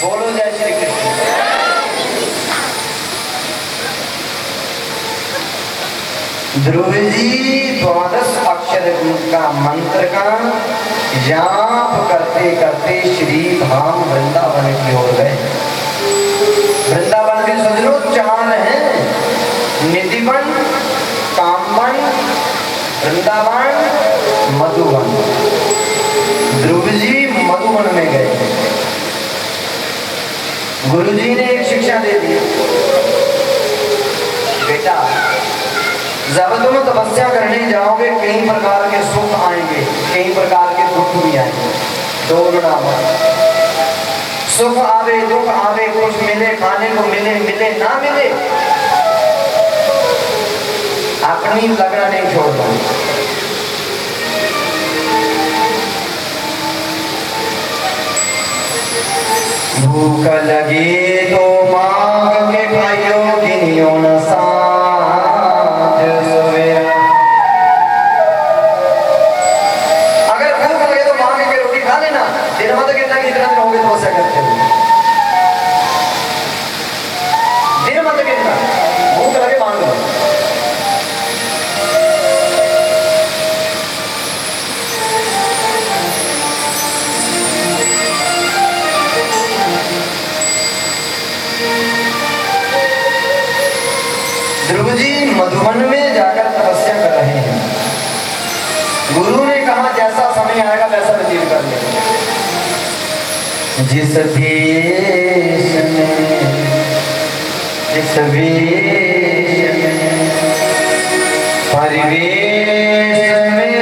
बोलो जय श्री कृष्ण। ध्रुव जी द्वादश अक्षर का मंत्र का जाप करते करते श्री धाम वृंदावन की ओर गए। वृंदावन के सजनों चार हैं, निधिवन, कामवन, वृंदावन, मधुवन। ध्रुव जी मधुवन में गए। गुरु जी ने एक शिक्षा दे दी, बेटा जब तुम तपस्या करने जाओगे कई प्रकार के सुख आएंगे, कई प्रकार के दुख भी आएंगे। डोलना मत, सुख आवे दुख आवे, कुछ मिले खाने को मिले मिले ना मिले, अपनी लगना नहीं छोड़ना। भूख लगी तो मांग के खाइयो, गिनियो न साँझ सवेरा। अगर भूख लगे तो मांग के रोटी खा लेना, दिन मत गिनना कि इतना दिन हो गए तपस्या करते हुए। दिन मत गिनना, भूख लगे मांग लो। ध्रुव जी मधुवन में जाकर तपस्या कर रहे हैं। गुरु ने कहा जैसा समय आएगा वैसा व्यतीत कर ले। जिस वेश में परिवेश में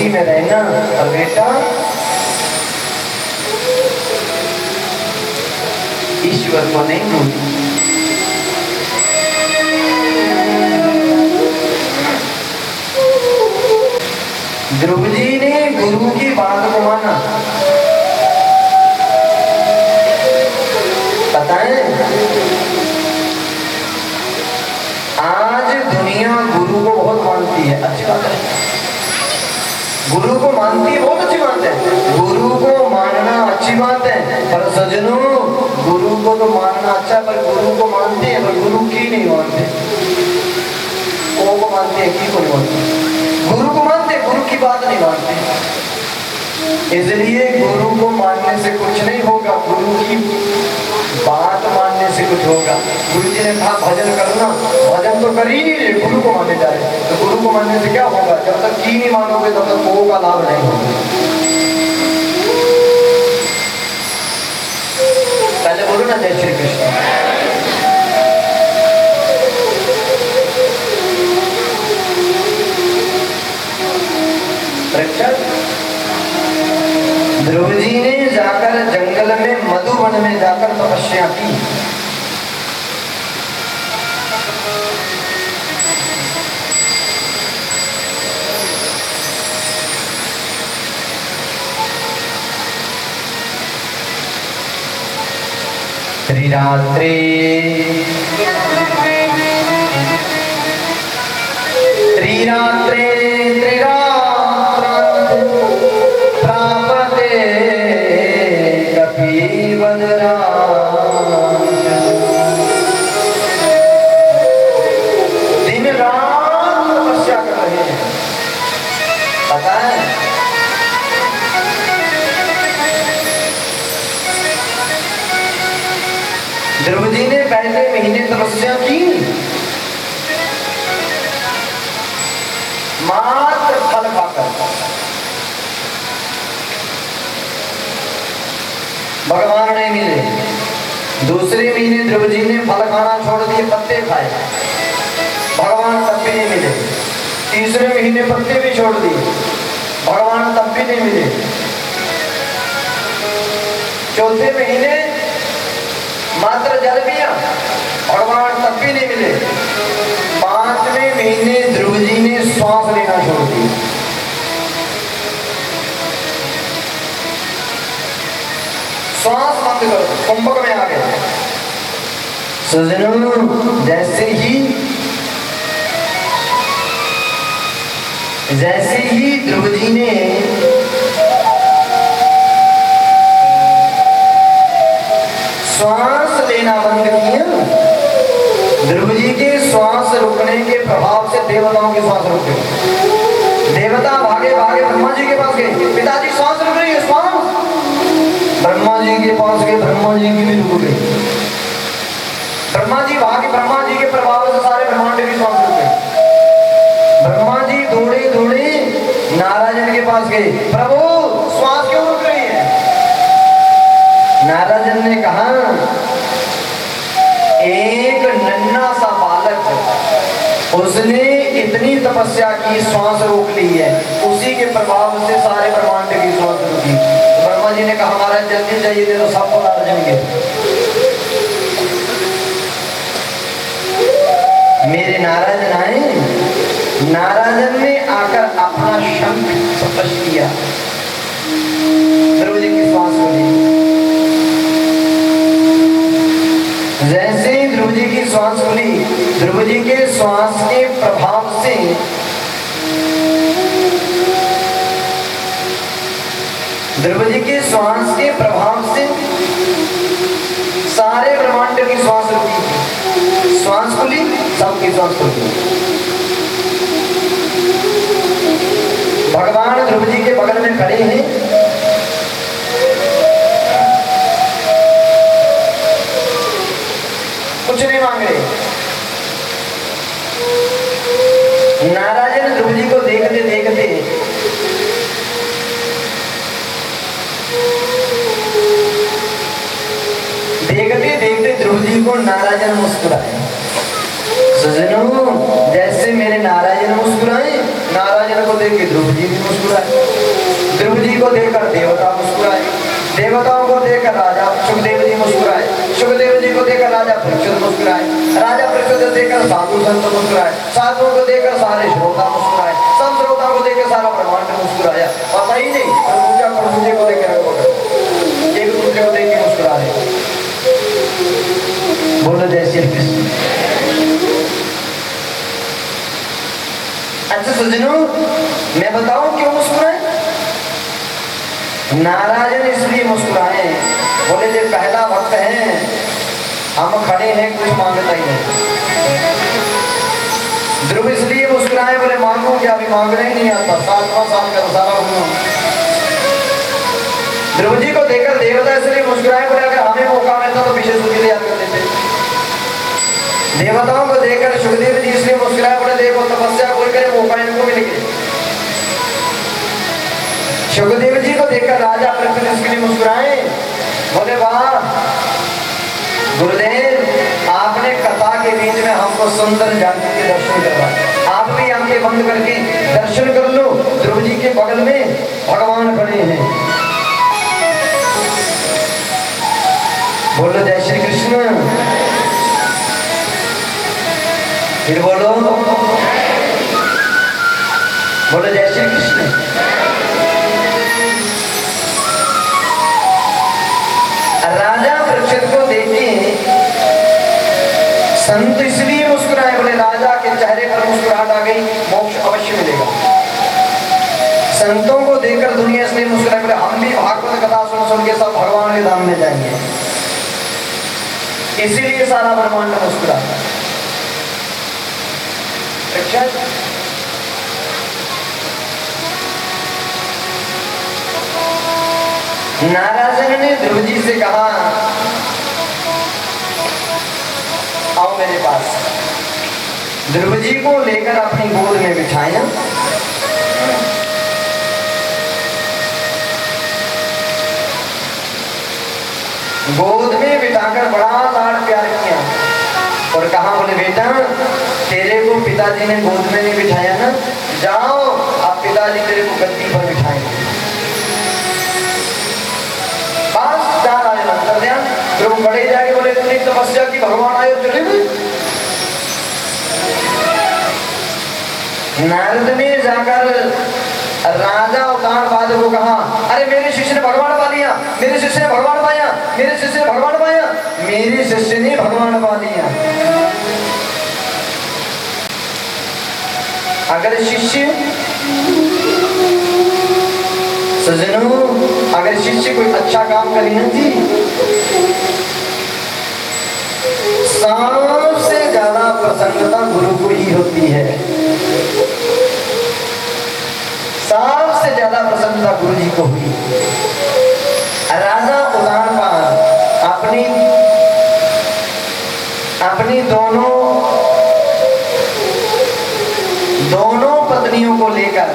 उसी में रहना। और बेटा ईश्वर को नहीं भूलना। ध्रुव जी ने गुरु की बात को माना। पता है आज दुनिया गुरु को बहुत मानती है, अच्छी बात है। गुरु को मानती है, बहुत अच्छी बात है। गुरु को मानना अच्छी बात है, पर सज्जनों गुरु को तो मानना अच्छा है, पर गुरु को मानते हैं पर गुरु की नहीं मानते। को मानते हैं, की को नहीं मानते। गुरु को मानते, गुरु की बात नहीं मानते। इसलिए गुरु को मानने से कुछ नहीं होगा, गुरु की बात मानने से कुछ होगा। गुरु जी ने कहा भजन करना, भजन तो कर ही नहीं रहे, गुरु को मानने जा रहे, तो गुरु को मानने से क्या होगा? जब तक की नहीं मानोगे तब तक को का लाभ नहीं होगा। पहले बोलो ना जय श्री कृष्ण। ध्रुव जी ने जाकर जंगल में मधुवन में जाकर तपस्या की। त्रिरात्रे त्रिरात्रे दिन रात तपस्या कर रहे हैं। पता है ध्रुव जी ने पहले महीने तपस्या की, मात्र फल खाकर। भगवान नहीं मिले। दूसरे महीने ध्रुव जी ने फल खाना छोड़ दिए, पत्ते खाए, भगवान तब भी नहीं मिले। तीसरे महीने पत्ते भी छोड़ दिए, भगवान तब भी नहीं मिले। चौथे महीने मात्र जल पिया, भगवान तब भी नहीं मिले। पांचवें महीने ध्रुव जी ने श्वास लेना छोड़ दिया। श्वास बंद करो, कुंभक में आ गए। सज्जनों जैसे ही ध्रुव जी ने श्वास लेना बंद किया, ध्रुव जी के श्वास रुकने के प्रभाव से देवताओं के श्वास रुक गए। देवता भागे भागे ब्रह्मा जी के पास गए, पिताजी श्वास रुक रही है, श्वास। ब्रह्मा जी के पास गए, ब्रह्मा जी की भी रुक गई। ब्रह्मा जी भागे, ब्रह्मा जी के प्रभाव से सारे ब्रह्मांड की श्वास रुक गई। ब्रह्मा जी दौड़े दौड़े नारायण के पास गए, प्रभु श्वास क्यों रुक रही है? नारायण ने कहा एक नन्हा सा बालक, उसने इतनी तपस्या की, श्वास रोक ली है, उसी के प्रभाव से सारे ब्रह्मांड की श्वास रुकी। ब्रह्मा जी ने कहा हमारा जल्दी चाहिए तो सबको मार जाएंगे। मेरे नारायण आए, नारायण ने आकर अपना शंख स्पर्श किया, ध्रुव जी की श्वास को ली। जैसे ही ध्रुव जी की श्वास खुली, ध्रुव जी के श्वास के प्रभाव से ध्रुव जी के श्वास के प्रभाव से सारे ब्रह्मांड की श्वास रुकी। श्वास खुली, सबकी श्वास खुली। भगवान ध्रुव जी के बगल में खड़े हैं, कुछ नहीं मांग रहे। नारायण ध्रुव जी को देखते देखते देखते देखते ध्रुव जी को नारायण मुस्कुराए। सज्जनों जैसे मेरे नारायण मुस्कुराए, नारायण को देख के ध्रुव जी भी मुस्कुराए। देखकर साधु संत मुस्कुराए, साधुओं को देखकर सारे श्रोता मुस्कुराए, सब श्रोता को देखकर सारा ब्रह्मांड मुस्कुराया। पता ही नहीं प्रभुजा प्रभुजी को देखकर एक दूसरे को देख के मुस्कुरा रहे। बोलो जय श्री कृष्ण। अच्छा सज्जनों, मैं बताऊं क्यों मुस्कुराए? नारायण इसलिए मुस्कुराए, बोले जो पहला भक्त है, हम खड़े हैं, कुछ मांगता ही नहीं। ध्रुव इसलिए मुस्कुराए, बोले मांगू क्या, अभी मांगना ही नहीं आता, 7वां साल का सारा हुआ। ध्रुव जी को देखकर देवता इसलिए मुस्कुराए, बोले अगर हमें मौका मिलता तो विशेष रूप से याद कर लेते। देवताओं को देखकर सुखदेव जी इसलिए मुस्कुराए, बोले देखो तपस्या कोई करे, मौका इनको मिलेगा। सुखदेव जी को देखकर राजा पृथ्वी इसके लिए मुस्कुराए, बोले वाह गुरुदेव, आपने कथा के बीच में हमको सुंदर जानकी के दर्शन करवाए, आप भी आंखें बंद करके दर्शन कर लो। ध्रुव जी के बगल में भगवान खड़े हैं। बोलो जय श्री कृष्ण। फिर बोलो, बोलो जय श्री कृष्ण। राजा परीक्षित को देखे संत इसलिए मुस्कुराए, बोले राजा के चेहरे पर मुस्कुराहट आ गई, मोक्ष अवश्य मिलेगा। संतों को देखकर दुनिया इसलिए मुस्कुराए, बोले हम भी भागवत कथा सुन सुन के सब भगवान के धाम में जाएंगे, इसीलिए सारा ब्रह्मांड मुस्कुरा। अच्छा, नारायण ने ध्रुव जी से कहा आओ मेरे पास। ध्रुव जी को लेकर अपनी गोद में बिठाया, गोद में बिठाकर बड़ा लाड प्यार किया और कहा, बोले बेटा तेरे को पिताजी ने गोद में नहीं बिठाया ना, जाओ अब पिताजी तेरे को गद्दी पर बिठाएंगे। बस चार आए अंतर ध्यान। ध्रुव बड़े जाके बोले तुमने तपस्या की, भगवान आए और चले गए। नारद ने जाकर राजा उदानपाद को कहा, अरे मेरे शिष्य ने भगवान पा लिया, मेरे शिष्य ने भगवान पाया, मेरे शिष्य ने भगवान पाया, मेरे शिष्य ने भगवान पा लिया। अगर शिष्य सज्जनों, अगर शिष्य कोई अच्छा काम करे ना जी, सबसे ज्यादा प्रसन्नता गुरु को ही होती है। सबसे ज्यादा प्रसन्नता गुरु जी को हुई। राजा उदानपाद अपनी दोनों पत्नियों को लेकर,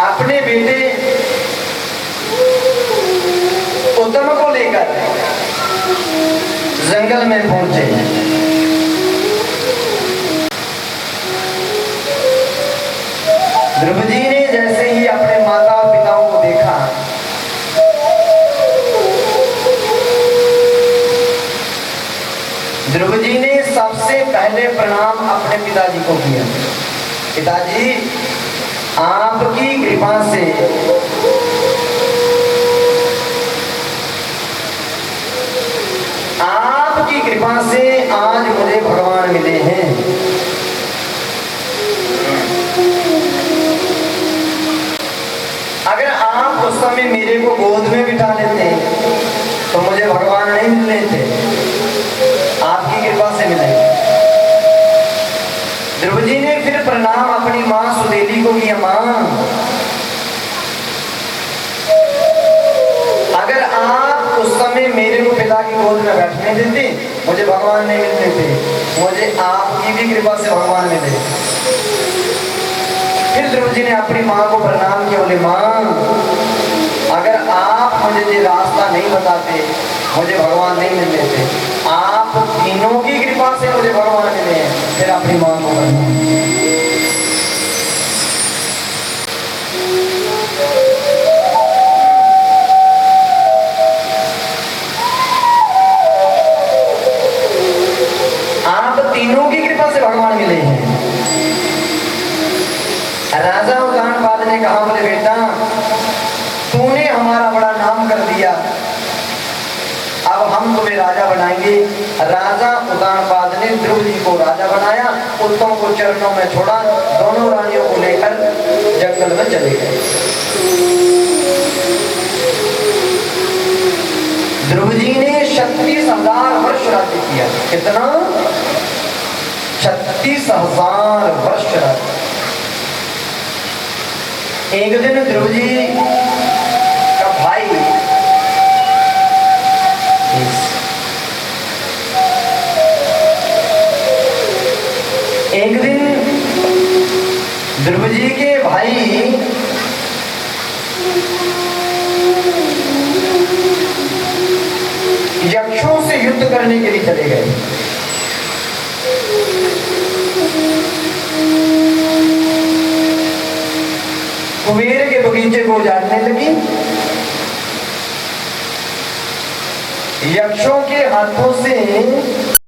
अपने बेटे उत्तम को लेकर जंगल में पहुंचे। ध्रुव जी ने जैसे ही अपने माता और पिताओं को देखा, ध्रुव जी ने सबसे पहले प्रणाम अपने पिताजी को किया। पिताजी आपकी कृपा से आज मुझे भगवान मिले हैं। अगर आप उस समय मेरे को गोद में बिठा लेते तो मुझे भगवान नहीं मिलने थे, आपकी कृपा से मिले। ध्रुव जी ने फिर प्रणाम अपनी माँ सुदेली को किया। माँ, अगर आप उस समय मेरे को पिता की गोद में बैठने देते, मुझे भगवान नहीं मिलते थे, मुझे आपकी भी कृपा से भगवान मिले। फिर ध्रुव जी ने अपनी माँ को प्रणाम किया। बोले माँ, अगर आप मुझे ये रास्ता नहीं बताते, मुझे भगवान नहीं मिलते थे, आप तीनों की कृपा से मुझे भगवान मिले हैं। फिर अपनी माँ को प्रणाम। तो तीनों की कृपा से भगवान मिले हैं। राजा उदानपाद ने कहा, बोले बेटा तूने हमारा बड़ा नाम कर दिया, अब हम तुम्हें राजा बनाएंगे। राजा उदानपाद ने द्रौपदी को राजा बनाया, उत्तम को चरणों में छोड़ा, दोनों रानियों को लेकर जंगल में चले गए। द्रौपदी ने 36,000 वर्ष राज्य किया। कितना? 36,000 वर्ष राज्य। एक दिन द्रौपदी का भाई एक दिन द्रौपदी के भाई यक्षों से युद्ध करने के लिए चले गए। कुबेर के बगीचे को उजाड़ने लगी। यक्षों के हाथों से